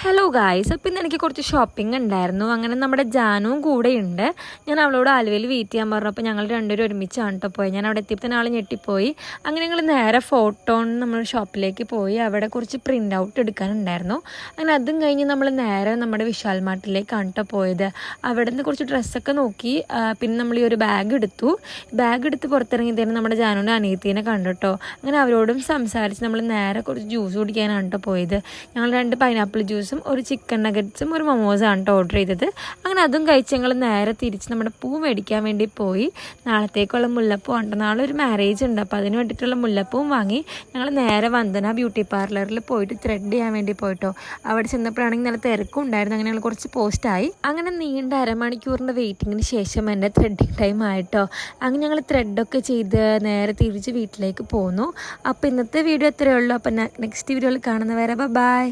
Hello guys, അപ്പോൾ ഇന്ന് എനിക്ക് കുറച്ച് ഷോപ്പിംഗ് ഉണ്ടായിരുന്നു. അങ്ങനെ നമ്മുടെ ജാനുവും കൂടെയുണ്ട്. ഞാൻ അവളോട് ആലുവയിൽ വെയിറ്റ് ചെയ്യാൻ പറഞ്ഞപ്പോൾ ഞങ്ങൾ രണ്ടുപേരും ഒരുമിച്ചാണ് കേട്ടോ പോയി. ഞാൻ അവിടെ എത്തിയപ്പോൾ തന്നെ ആൾ ഞെട്ടിപ്പോയി. അങ്ങനെ ഞങ്ങൾ നേരെ ഫോട്ടോൺ നമ്മൾ ഷോപ്പിലേക്ക് പോയി. അവിടെ കുറച്ച് പ്രിൻ്റ് ഔട്ട് എടുക്കാനുണ്ടായിരുന്നു. അങ്ങനെ അതും കഴിഞ്ഞ് നമ്മൾ നേരെ നമ്മുടെ വിശാൽ മാർട്ടിലേക്കാണ് കേട്ടോ പോയത്. അവിടെ നിന്ന് കുറച്ച് ഡ്രസ്സൊക്കെ നോക്കി. പിന്നെ നമ്മൾ ഈ ഒരു ബാഗ് എടുത്ത് പുറത്തിറങ്ങി തരുന്ന നമ്മുടെ ജാനുവിൻ്റെ അനിയത്തീനെ കണ്ടു കേട്ടോ. അങ്ങനെ അവരോടും സംസാരിച്ച് നമ്മൾ നേരെ കുറച്ച് ജ്യൂസ് കുടിക്കാനാണ് കേട്ടോ പോയത്. ഞങ്ങൾ 2 പൈനാപ്പിൾ ജ്യൂസും ഒരു ചിക്കൻ നഗറ്റ്സും ഒരു മൊമോസാണ് കേട്ടോ ഓർഡർ ചെയ്തത്. അങ്ങനെ അതും കഴിച്ച് ഞങ്ങൾ നേരെ തിരിച്ച് നമ്മുടെ പൂ മേടിക്കാൻ വേണ്ടി പോയി. നാളത്തേക്കുള്ള മുല്ലപ്പൂ ഉണ്ട്. നാളെ ഒരു മാരേജ് ഉണ്ട്, അപ്പോൾ അതിന് വേണ്ടിയിട്ടുള്ള മുല്ലപ്പൂവും വാങ്ങി ഞങ്ങൾ നേരെ വന്ദന ബ്യൂട്ടി പാർലറിൽ പോയിട്ട് ത്രെഡ് ചെയ്യാൻ വേണ്ടി പോയിട്ടോ. അവിടെ ചെന്നപ്പോഴാണെങ്കിൽ നല്ല തിരക്കും ഉണ്ടായിരുന്നു. അങ്ങനെ ഞങ്ങൾ കുറച്ച് പോസ്റ്റായി. അങ്ങനെ നീണ്ട അരമണിക്കൂറിൻ്റെ വെയിറ്റിങ്ങിന് ശേഷം എൻ്റെ ത്രെഡിങ് ടൈം ആയിട്ടോ. അങ്ങനെ ഞങ്ങൾ ത്രെഡൊക്കെ ചെയ്ത് നേരെ തിരിച്ച് വീട്ടിലേക്ക് പോന്നു. അപ്പോൾ ഇന്നത്തെ വീഡിയോ ഇത്രയേ ഉള്ളൂ. അപ്പോൾ നെക്സ്റ്റ് വീഡിയോയിൽ കാണുന്നവരെ ബൈ.